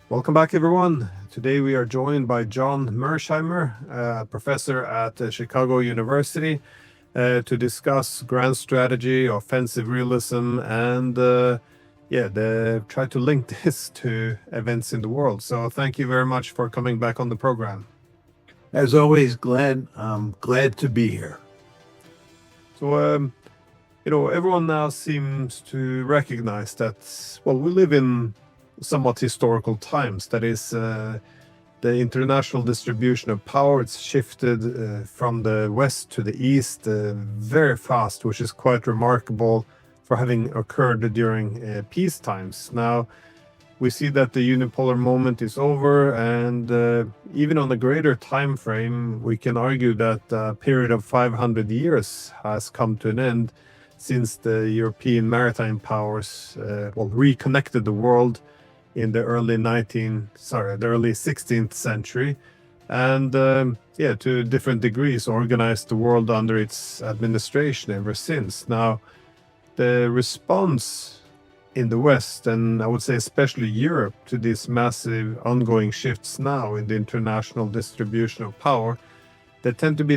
Welcome back, everyone. Today we are joined by John Mearsheimer, professor at Chicago University, to discuss grand strategy, offensive realism, and try to link this to events in the world. So thank you very much for coming back on the program. As always, Glenn, I'm glad to be here. So, everyone now seems to recognize that, well, we live in somewhat historical times. That is, the international distribution of power, it's shifted from the west to the east very fast, which is quite remarkable for having occurred during peace times. Now, we see that the unipolar moment is over, and even on a greater time frame, we can argue that a period of 500 years has come to an end since the European maritime powers reconnected the world in the early 16th century, and to different degrees organized the world under its administration ever since. Now, the response in the West, and I would say especially Europe, to these massive ongoing shifts now in the international distribution of power, they tend to be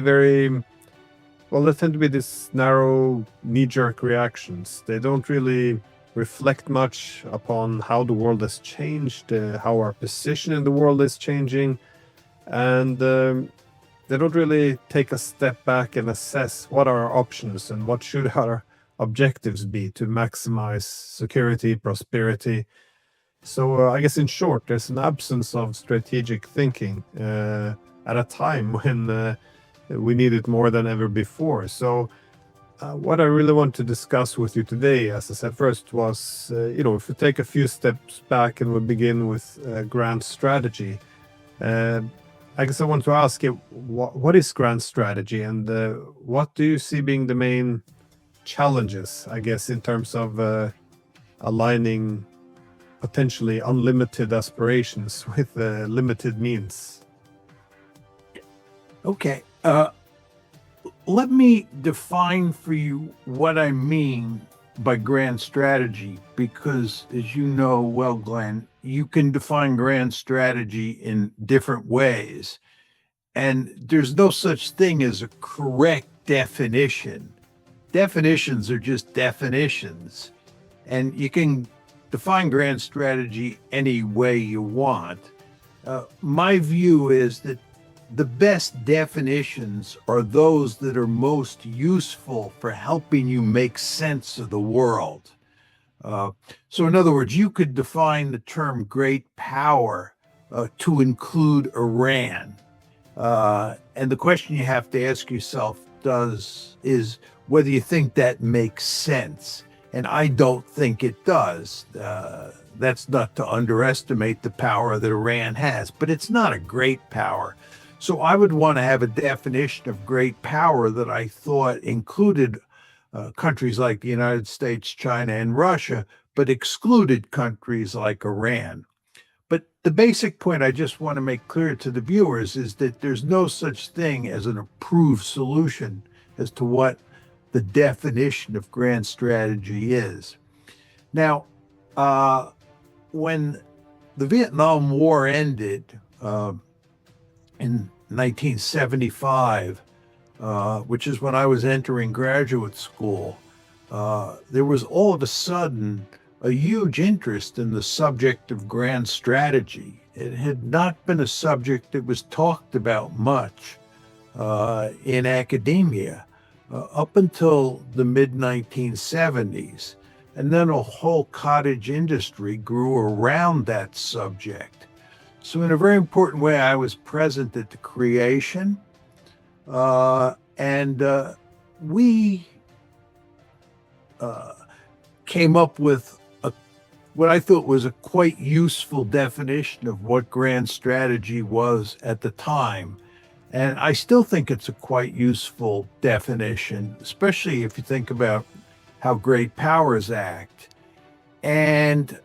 this narrow knee-jerk reactions. They don't really reflect much upon how the world has changed, how our position in the world is changing, and they don't really take a step back and assess what are our options and what should our objectives be to maximize security, prosperity. So I guess in short, there's an absence of strategic thinking at a time when we need it more than ever before. So what I really want to discuss with you today, as I said first, was, if we take a few steps back and we begin with grand strategy, I guess I want to ask you, what is grand strategy, and what do you see being the main challenges, I guess, in terms of aligning potentially unlimited aspirations with limited means? Okay. Let me define for you what I mean by grand strategy, because as you know well, Glenn, you can define grand strategy in different ways, and there's no such thing as a correct definition. Definitions are just definitions, and you can define grand strategy any way you want. My view is that the best definitions are those that are most useful for helping you make sense of the world. So in other words, you could define the term great power to include Iran. And the question you have to ask yourself is whether you think that makes sense. And I don't think it does. That's not to underestimate the power that Iran has, but it's not a great power. So I would want to have a definition of great power that I thought included countries like the United States, China, and Russia, but excluded countries like Iran. But the basic point I just want to make clear to the viewers is that there's no such thing as an approved solution as to what the definition of grand strategy is. Now, when the Vietnam War ended in 1975, which is when I was entering graduate school, there was all of a sudden a huge interest in the subject of grand strategy. It had not been a subject that was talked about much in academia up until the mid-1970s. And then a whole cottage industry grew around that subject. So in a very important way, I was present at the creation, and we came up with what I thought was a quite useful definition of what grand strategy was at the time. And I still think it's a quite useful definition, especially if you think about how great powers act. And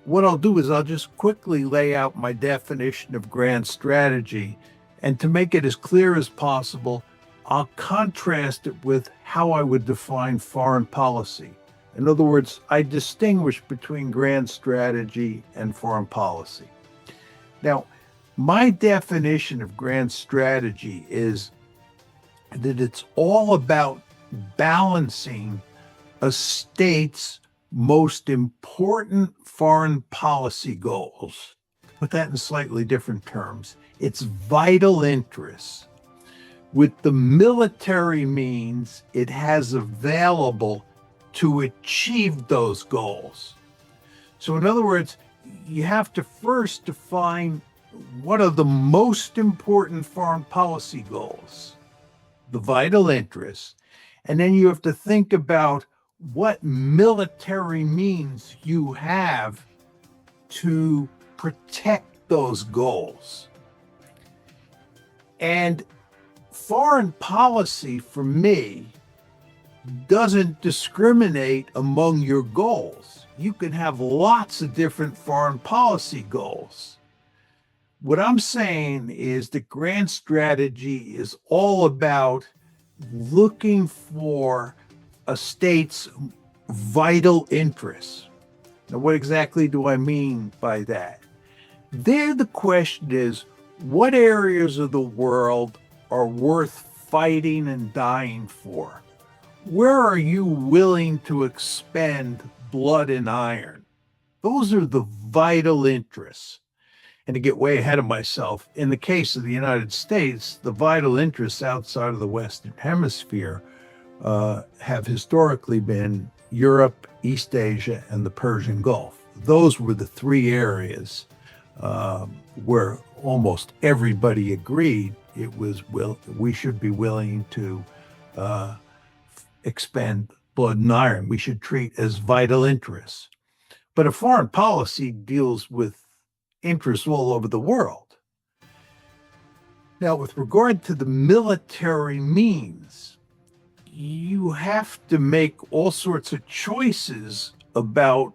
what I'll do is I'll just quickly lay out my definition of grand strategy. And to make it as clear as possible, I'll contrast it with how I would define foreign policy. In other words, I distinguish between grand strategy and foreign policy. Now, my definition of grand strategy is that it's all about balancing a state's most important foreign policy goals. Put that in slightly different terms. It's vital interests with the military means it has available to achieve those goals. So, in other words, you have to first define what are the most important foreign policy goals, the vital interests, and then you have to think about what military means you have to protect those goals. And foreign policy, for me, doesn't discriminate among your goals. You can have lots of different foreign policy goals. What I'm saying is that grand strategy is all about looking for a state's vital interests. Now, what exactly do I mean by that? There, the question is, what areas of the world are worth fighting and dying for? Where are you willing to expend blood and iron? Those are the vital interests. And to get way ahead of myself, in the case of the United States, the vital interests outside of the Western Hemisphere have historically been Europe, East Asia, and the Persian Gulf. Those were the three areas where almost everybody agreed we should be willing to expend blood and iron. We should treat as vital interests. But a foreign policy deals with interests all over the world. Now, with regard to the military means, you have to make all sorts of choices about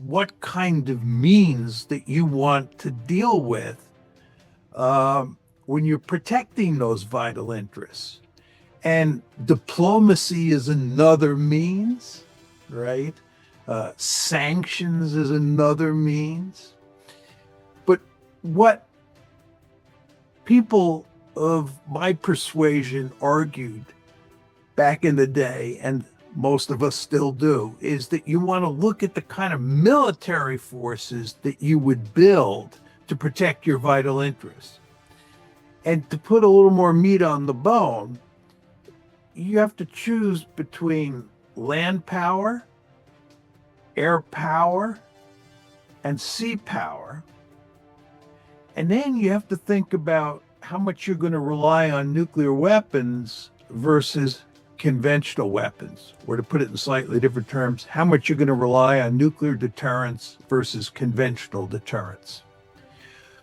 what kind of means that you want to deal with when you're protecting those vital interests. And diplomacy is another means, right? Sanctions is another means. But what people of my persuasion argued back in the day, and most of us still do, is that you want to look at the kind of military forces that you would build to protect your vital interests. And to put a little more meat on the bone, you have to choose between land power, air power, and sea power. And then you have to think about how much you're going to rely on nuclear weapons versus conventional weapons, or to put it in slightly different terms, how much you're going to rely on nuclear deterrence versus conventional deterrence.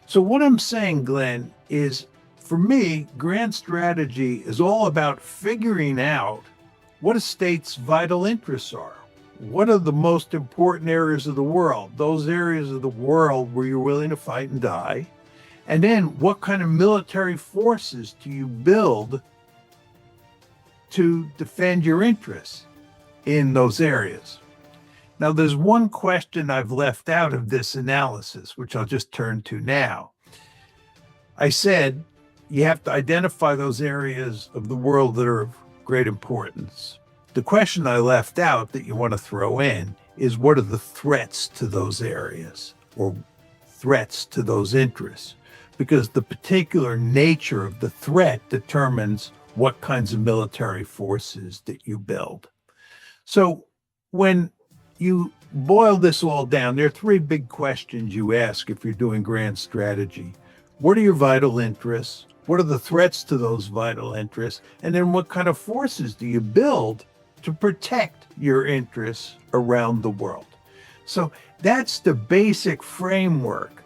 So what I'm saying, Glenn, is for me, grand strategy is all about figuring out what a state's vital interests are. What are the most important areas of the world? Those areas of the world where you're willing to fight and die. And then what kind of military forces do you build to defend your interests in those areas? Now, there's one question I've left out of this analysis, which I'll just turn to now. I said you have to identify those areas of the world that are of great importance. The question I left out that you want to throw in is, what are the threats to those areas or threats to those interests? Because the particular nature of the threat determines what kinds of military forces that you build. So when you boil this all down, there are three big questions you ask if you're doing grand strategy. What are your vital interests? What are the threats to those vital interests? And then what kind of forces do you build to protect your interests around the world? So that's the basic framework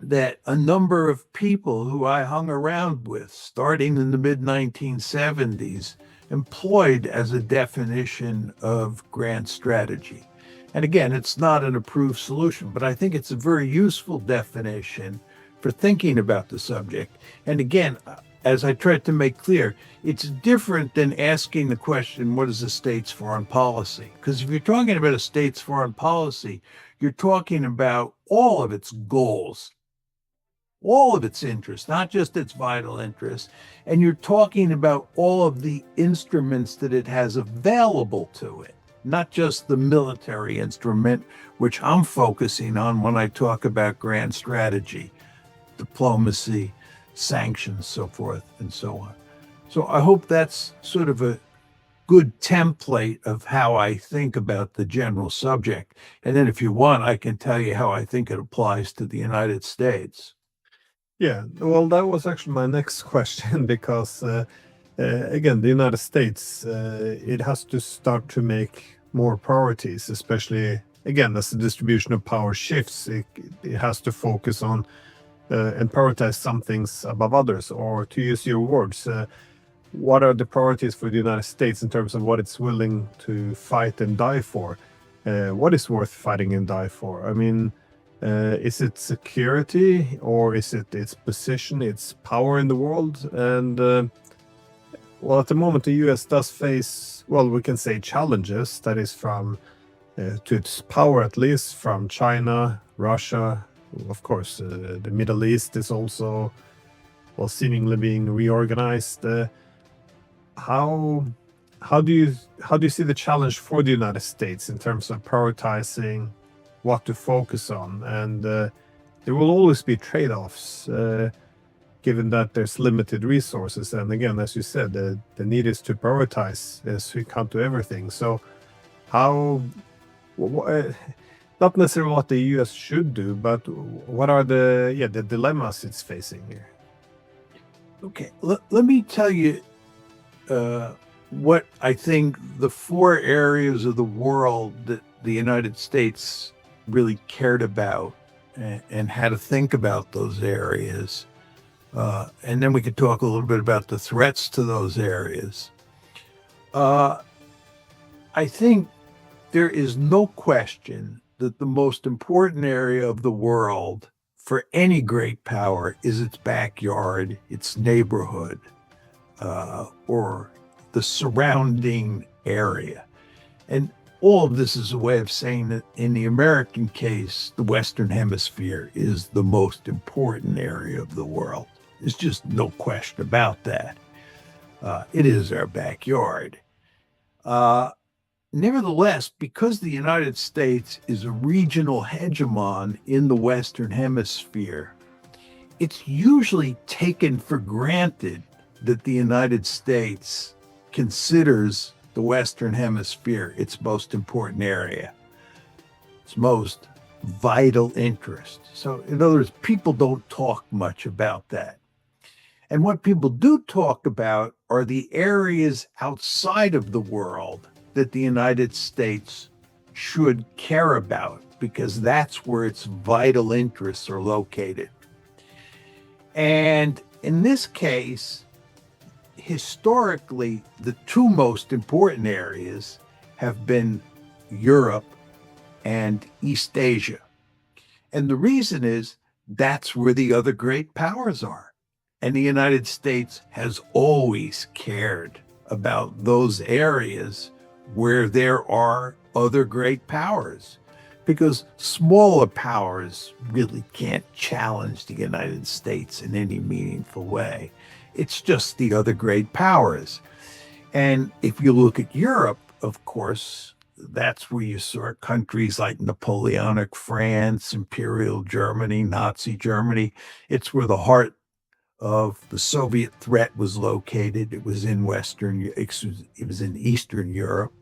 that a number of people who I hung around with, starting in the mid-1970s, employed as a definition of grand strategy. And again, it's not an approved solution, but I think it's a very useful definition for thinking about the subject. And again, as I tried to make clear, it's different than asking the question, what is a state's foreign policy? Because if you're talking about a state's foreign policy, you're talking about all of its goals, all of its interests, not just its vital interests. And you're talking about all of the instruments that it has available to it, not just the military instrument, which I'm focusing on when I talk about grand strategy, diplomacy, sanctions, so forth and so on. So I hope that's sort of a good template of how I think about the general subject. And then if you want, I can tell you how I think it applies to the United States. Yeah, well, that was actually my next question because, again, the United States, it has to start to make more priorities, especially, again, as the distribution of power shifts, it has to focus on and prioritize some things above others. Or to use your words, what are the priorities for the United States in terms of what it's willing to fight and die for? What is worth fighting and die for? I mean, is it security, or is it its position, its power in the world? And well, at the moment, the US does face, well, we can say challenges, that is from, to its power at least, from China, Russia, of course, the Middle East is also, well, seemingly being reorganized. How how do you see the challenge for the United States in terms of prioritizing what to focus on? And there will always be trade-offs, given that there's limited resources. And again, as you said, the need is to prioritize as we come to everything. So how, not necessarily what the US should do, but what are the dilemmas it's facing here? Okay, let me tell you what I think the four areas of the world that the United States really cared about, and how to think about those areas. And then we could talk a little bit about the threats to those areas. I think there is no question that the most important area of the world for any great power is its backyard, its neighborhood, or the surrounding area. And all of this is a way of saying that in the American case, the Western Hemisphere is the most important area of the world. There's just no question about that. It is our backyard. Nevertheless, because the United States is a regional hegemon in the Western Hemisphere, it's usually taken for granted that the United States considers the Western Hemisphere its most important area, its most vital interest. So, in other words, people don't talk much about that. And what people do talk about are the areas outside of the world that the United States should care about, because that's where its vital interests are located. And in this case, historically, the two most important areas have been Europe and East Asia. And the reason is that's where the other great powers are. And the United States has always cared about those areas where there are other great powers, because smaller powers really can't challenge the United States in any meaningful way. It's just the other great powers. And if you look at Europe, of course, that's where you saw countries like Napoleonic France, Imperial Germany, Nazi Germany. It's where the heart of the Soviet threat was located. It was in Eastern Europe.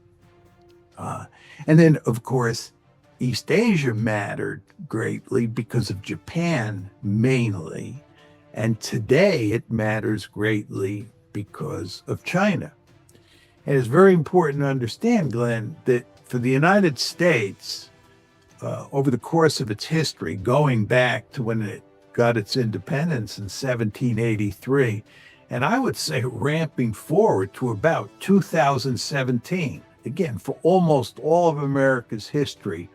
And then, of course, East Asia mattered greatly because of Japan mainly. And today it matters greatly because of China. And it's very important to understand, Glenn, that for the United States, over the course of its history, going back to when it got its independence in 1783, and I would say ramping forward to about 2017, again, for almost all of America's history,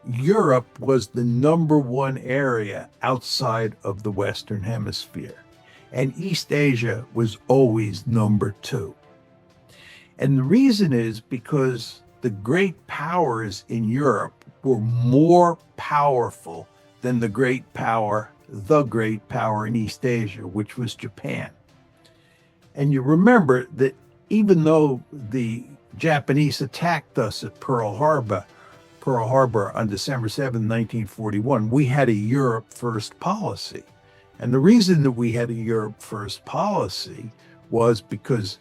Europe was the number one area outside of the Western Hemisphere, and East Asia was always number two. And the reason is because the great powers in Europe were more powerful than the great power in East Asia, which was Japan. And you remember that even though the Japanese attacked us at Pearl Harbor on December 7, 1941, we had a Europe first policy. And the reason that we had a Europe first policy was because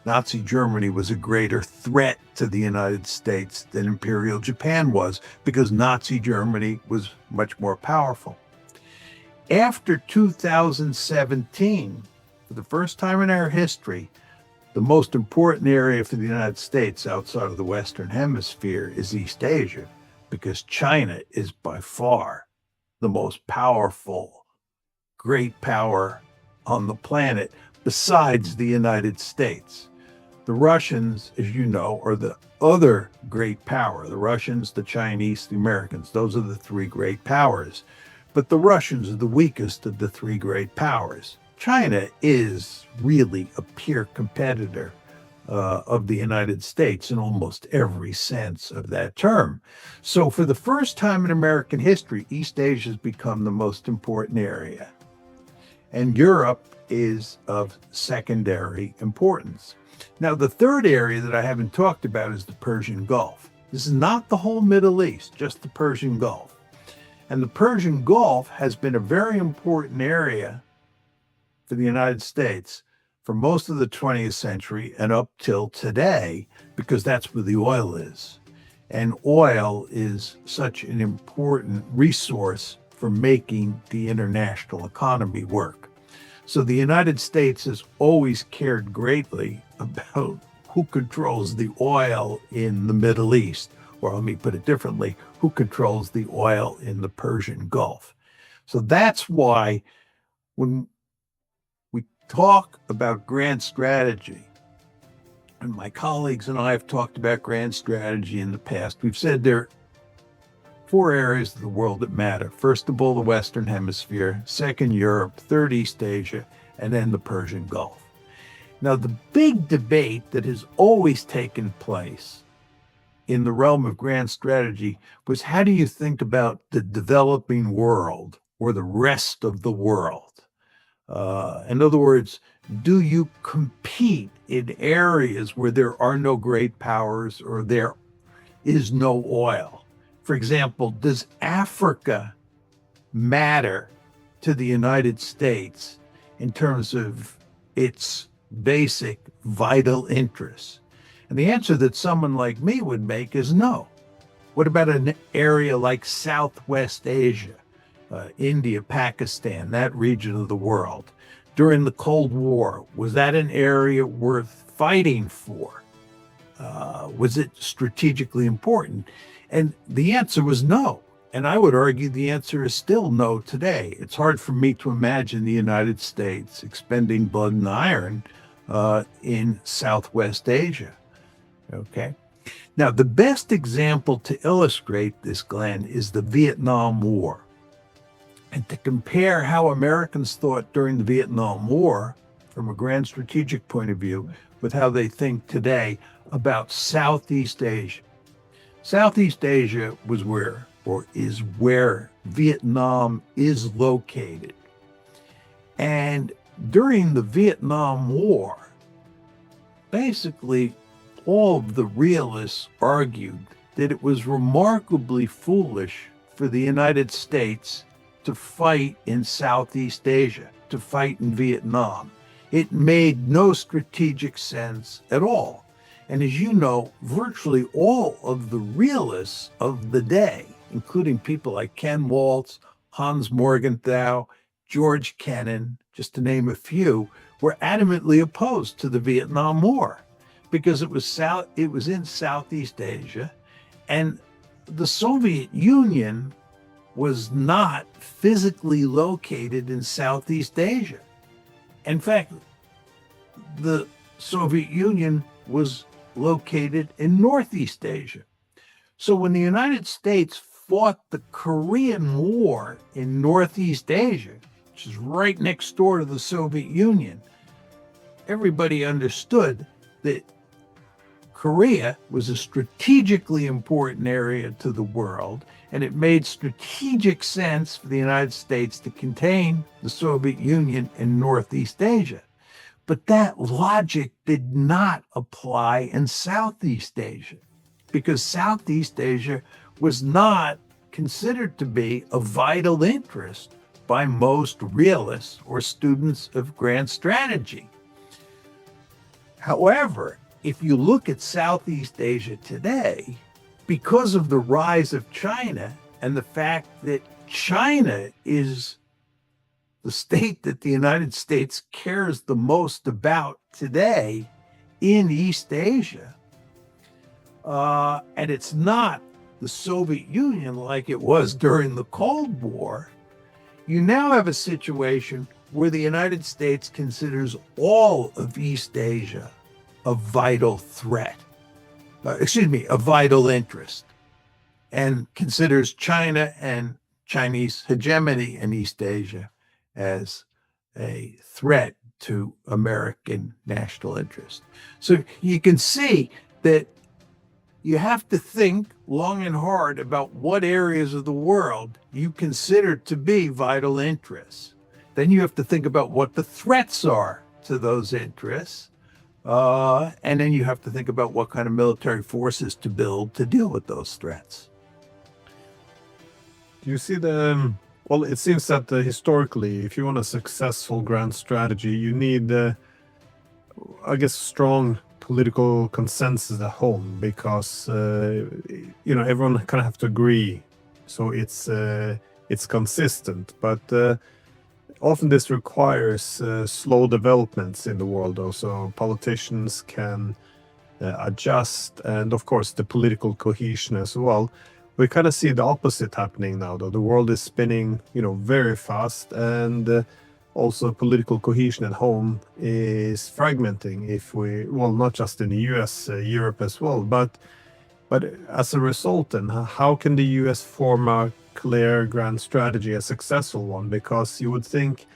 Nazi Germany was a greater threat to the United States than Imperial Japan was, because Nazi Germany was much more powerful. After 2017, for the first time in our history, the most important area for the United States outside of the Western Hemisphere is East Asia, because China is by far the most powerful, great power on the planet besides the United States. The Russians, as you know, are the other great power. The Russians, the Chinese, the Americans, those are the three great powers. But the Russians are the weakest of the three great powers. China is really a peer competitor of the United States in almost every sense of that term. So for the first time in American history, East Asia has become the most important area. And Europe is of secondary importance. Now, the third area that I haven't talked about is the Persian Gulf. This is not the whole Middle East, just the Persian Gulf. And the Persian Gulf has been a very important area for the United States for most of the 20th century and up till today, because that's where the oil is. And oil is such an important resource for making the international economy work. So the United States has always cared greatly about who controls the oil in the Middle East, or let me put it differently, who controls the oil in the Persian Gulf. So that's why when we talk about grand strategy, and my colleagues and I have talked about grand strategy in the past, we've said there are four areas of the world that matter. First of all, the Western Hemisphere, second, Europe, third, East Asia, and then the Persian Gulf. Now, the big debate that has always taken place in the realm of grand strategy was, how do you think about the developing world or the rest of the world? In other words, do you compete in areas where there are no great powers or there is no oil? For example, does Africa matter to the United States in terms of its basic vital interests? And the answer that someone like me would make is no. What about an area like Southwest Asia, India, Pakistan, that region of the world? During the Cold War, was that an area worth fighting for? Was it strategically important? And the answer was no. And I would argue the answer is still no today. It's hard for me to imagine the United States expending blood and iron in Southwest Asia. Okay. Now, the best example to illustrate this, Glenn, is the Vietnam War. And to compare how Americans thought during the Vietnam War, from a grand strategic point of view, with how they think today about Southeast Asia. Southeast Asia was where, or is where, Vietnam is located. And during the Vietnam War, basically all of the realists argued that it was remarkably foolish for the United States to fight in Southeast Asia, to fight in Vietnam. It made no strategic sense at all. And as you know, virtually all of the realists of the day, including people like Ken Waltz, Hans Morgenthau, George Kennan, just to name a few, were adamantly opposed to the Vietnam War because it was in Southeast Asia, and the Soviet Union was not physically located in Southeast Asia. In fact, the Soviet Union was located in Northeast Asia. So when the United States fought the Korean War in Northeast Asia, which is right next door to the Soviet Union, everybody understood that Korea was a strategically important area to the world, and it made strategic sense for the United States to contain the Soviet Union in Northeast Asia. But that logic did not apply in Southeast Asia, because Southeast Asia was not considered to be of vital interest by most realists or students of grand strategy. However, if you look at Southeast Asia today, because of the rise of China and the fact that China is the state that the United States cares the most about today in East Asia, and it's not the Soviet Union like it was during the Cold War, you now have a situation where the United States considers all of East Asia a vital threat, a vital interest, and considers China and Chinese hegemony in East Asia as a threat to American national interest. So you can see that you have to think long and hard about what areas of the world you consider to be vital interests. Then you have to think about what the threats are to those interests. And then you have to think about what kind of military forces to build to deal with those threats. Do you see well, it seems that historically, if you want a successful grand strategy, you need, I guess, strong political consensus at home, because, everyone kind of have to agree. So it's consistent. But often this requires slow developments in the world, though, so politicians can adjust, and of course the political cohesion as well. We kind of see the opposite happening now, though. The world is spinning, very fast, and also political cohesion at home is fragmenting. Not just in the US, Europe as well, but as a result, then how can the US form a clear grand strategy, a successful one? Because you would think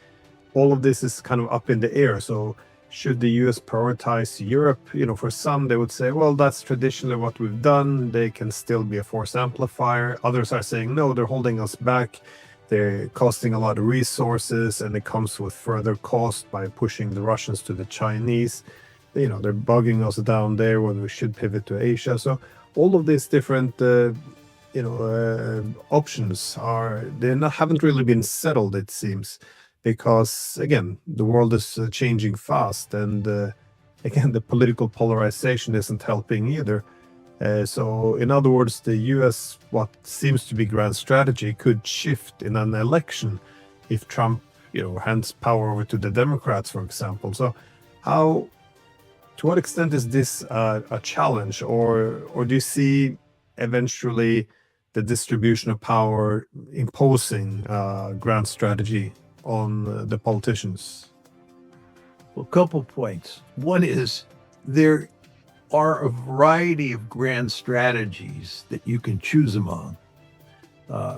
all of this is kind of up in the air. So should the US prioritize Europe? For some, they would say, well, that's traditionally what we've done. They can still be a force amplifier. Others are saying, no, they're holding us back. They're costing a lot of resources, and it comes with further cost by pushing the Russians to the Chinese. They're bugging us down there when we should pivot to Asia. So all of these different options haven't really been settled, it seems, because again, the world is changing fast, and again, the political polarization isn't helping either. So in other words, the US, what seems to be grand strategy, could shift in an election if Trump hands power over to the Democrats, for example. So to what extent is this a challenge, or do you see eventually the distribution of power imposing grand strategy on the politicians? Well, a couple points. One is there are a variety of grand strategies that you can choose among,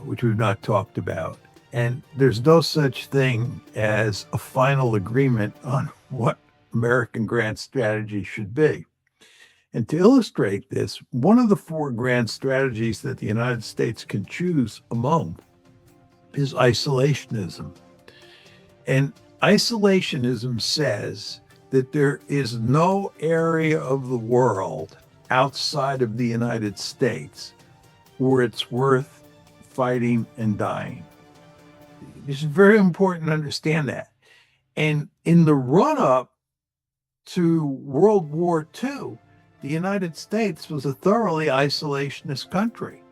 which we've not talked about. And there's no such thing as a final agreement on what American grand strategy should be. And to illustrate this, one of the four grand strategies that the United States can choose among is isolationism. And isolationism says that there is no area of the world outside of the United States where it's worth fighting and dying. It's very important to understand that. And in the run-up to World War II, the United States was a thoroughly isolationist country.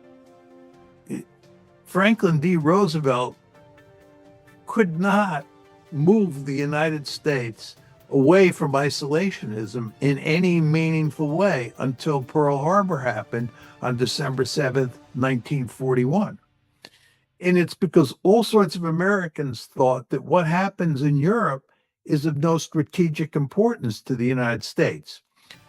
Franklin D. Roosevelt could not move the United States away from isolationism in any meaningful way until Pearl Harbor happened on December 7th, 1941. And it's because all sorts of Americans thought that what happens in Europe is of no strategic importance to the United States.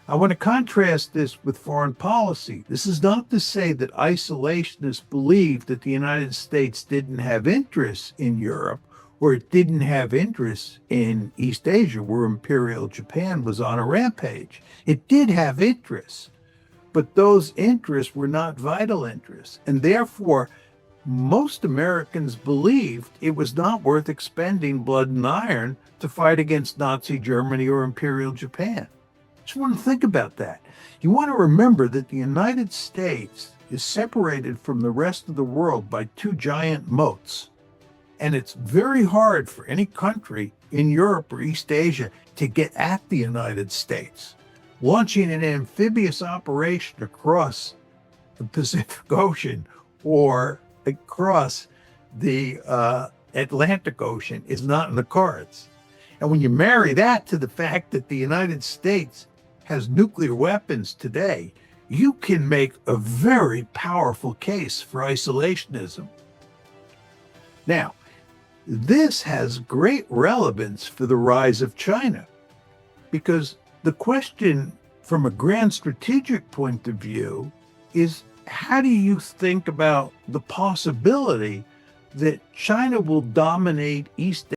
I want to contrast this with foreign policy. This is not to say that isolationists believed that the United States didn't have interests in Europe, or it didn't have interests in East Asia, where Imperial Japan was on a rampage. It did have interests, but those interests were not vital interests. And therefore, most Americans believed it was not worth expending blood and iron to fight against Nazi Germany or Imperial Japan. Just want to think about that. You want to remember that the United States is separated from the rest of the world by two giant moats. And it's very hard for any country in Europe or East Asia to get at the United States. Launching an amphibious operation across the Pacific Ocean or across the Atlantic Ocean is not in the cards. And when you marry that to the fact that the United States has nuclear weapons today, you can make a very powerful case for isolationism. Now, this has great relevance for the rise of China, because the question from a grand strategic point of view is, how do you think about the possibility that China will dominate East